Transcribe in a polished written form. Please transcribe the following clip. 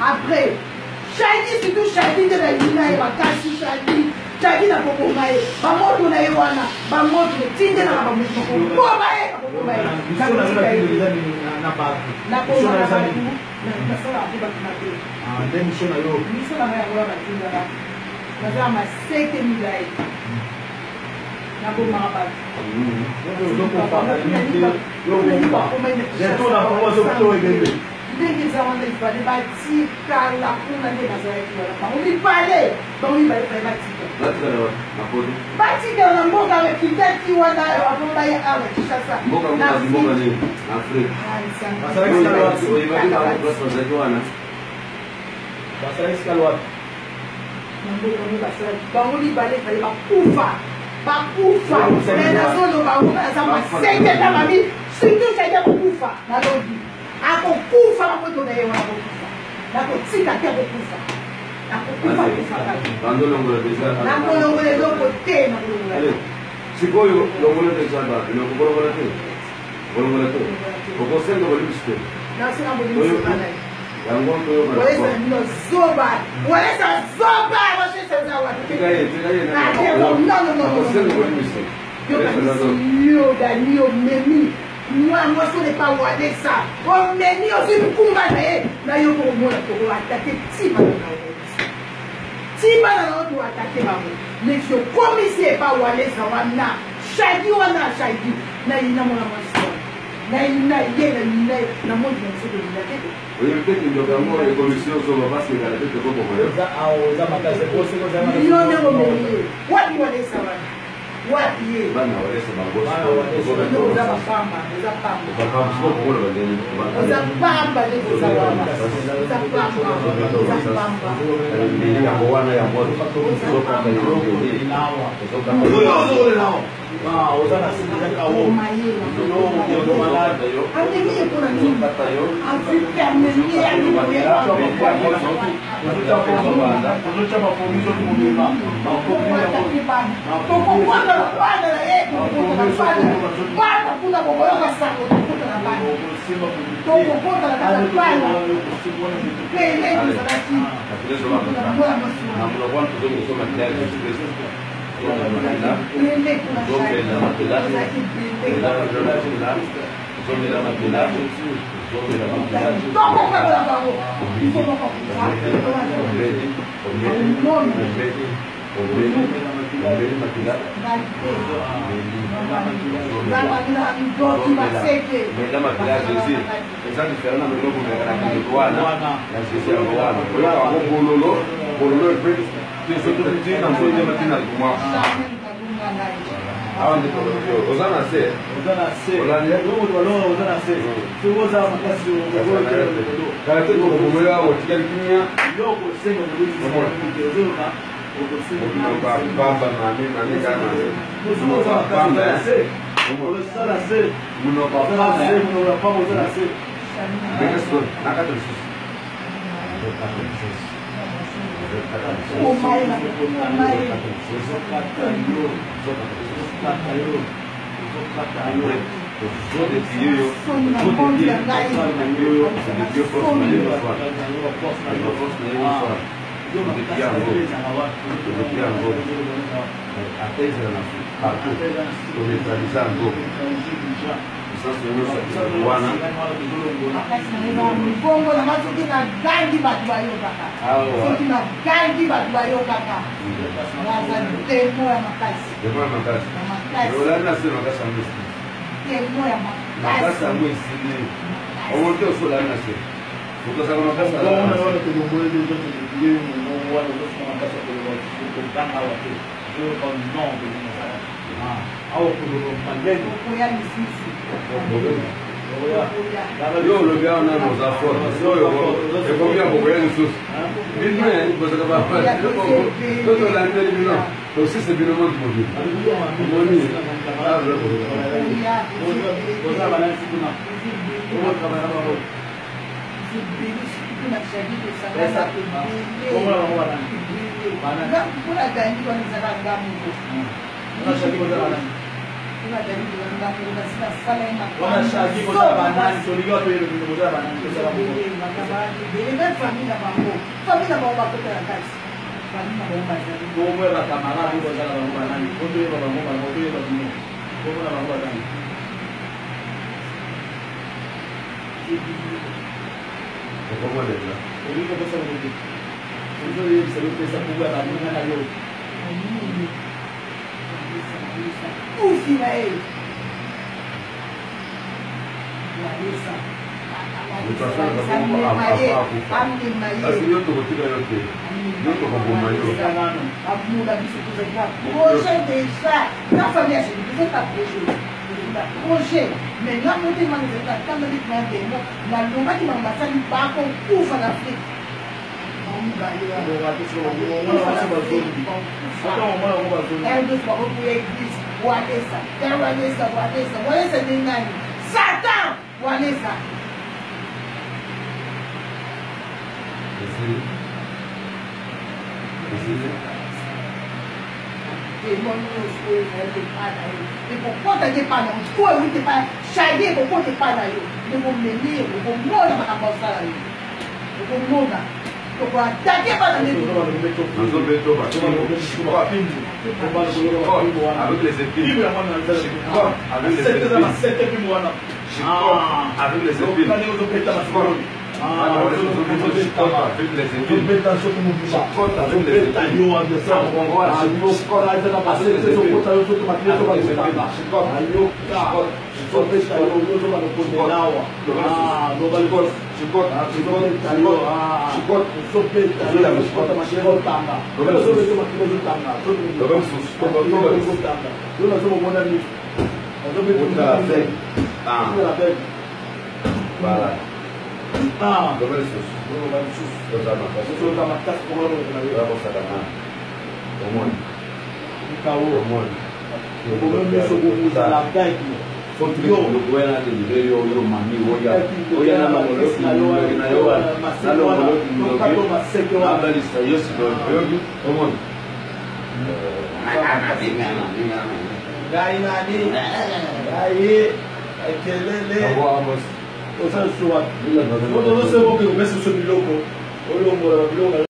Après, Shadi, surtout Shadi de la Lina et Bakasi Shadi, Jadi na kukumae, bamoto na iwana, bamoto tinde na bamoto kukumae, kukumae. Na bago. Na bago. Na sala akiba tunapia. Then shona yo. Miso na maya kwa batinda na. Nazama 7,000. Na bo mga bago. Ndenge za wana ifale batika la kuna nde nazareti wala pa ulipale ba ulipale pa batika batika na mboga we kitati wana abomba ya ala kishasa mboga ni Afrika basara iskalo wapi mboga ni basara ba ulipale pa bakufa na zolo ba za masenge na mami surtout ça ya bakufa na lodi akukufa mamoto na yewa akukufa na kutsika te akukufa akukufa kufa nangolongole loko te nangolongole sikoyo longole te chaba lokogologola te golongola te okosenga bolibiste nasina bolibiste yangonto yo walesa no zoba walesa zoba wasesa zawa tikaye no okosenga bolibiste yo danio memi moi ce n'est pas Wadessa. On m'a dit aussi le combat na yo ko mo la ko attaquer Tiba na doit attaquer maman. Mais je commissaire pas Wadessa wana. Shadi wana shadi. Na ina mo na maswa. Na ina yena ina na mo di nso de la tete. Oui, peut-être que le gamin et commission sont pas si la tête ko ko za makaze ko se ko za makaze. Yo ne mo mo. What you Wadessa wana? What ye? Bana Wadessa bango. Bana Wadessa za pamba. Yo lo veo na nos aforma. Yo eu comia com ele sus. Vino é, você que vai fazer. Todo lá ele vino. Eu sei se vino muito muito. Moni. Ah, bro. Você vai lá em cima. Vou trabalhar na rua. Como ela vai lá? Não, por aí dentro quando você vai dar muito. Não sei como ela vai. Wana shagi ko sa banan so ligo to yelo mo sa banan ko sa mo família ba ko ta kasi Como era camarada, eu gostava da roupa nani. Quando eu ia para a roupa, eu ia para o mundo. Como era a roupa nani? Como é que é? Eu nunca pensava nisso. Quando eu ia para o pensar que eu era muito melhor. Ufina ele. Assim eu tô botando aí aqui. Eu tô com o maior. A muda disso tudo aí. Hoje deixar na família assim, você tá hoje, mais não tem mais nada. Quando ele vai ver, na luma que não vai sair para com ufa na frente. É dos bagulho que ele diz, Wanesa nem nani. Satan, Wanesa. Demônios de pada aí. Depois conta de pada, os coelhos de pada, cheguei com conta de pada aí. Depois menino, depois moda para mostrar aí. Depois moda. Daqui para dentro. Nós vamos ver todo avec les épines. Avec les épines. Avec les épines. Voilà. Ah, Dobre sus. Los amatas. Los amatas como lo que la vamos a ganar. Omon. Caô. Omon. O governo me socorreu usar a gaita. Foi tudo que eu era de ver eu mami olha na mão eu na eu na eu na lista eu se eu Omon. Gai nani. Gai. Aquele. Vamos. Você é sua. Quando você vai ver o mesmo sobre louco, olha o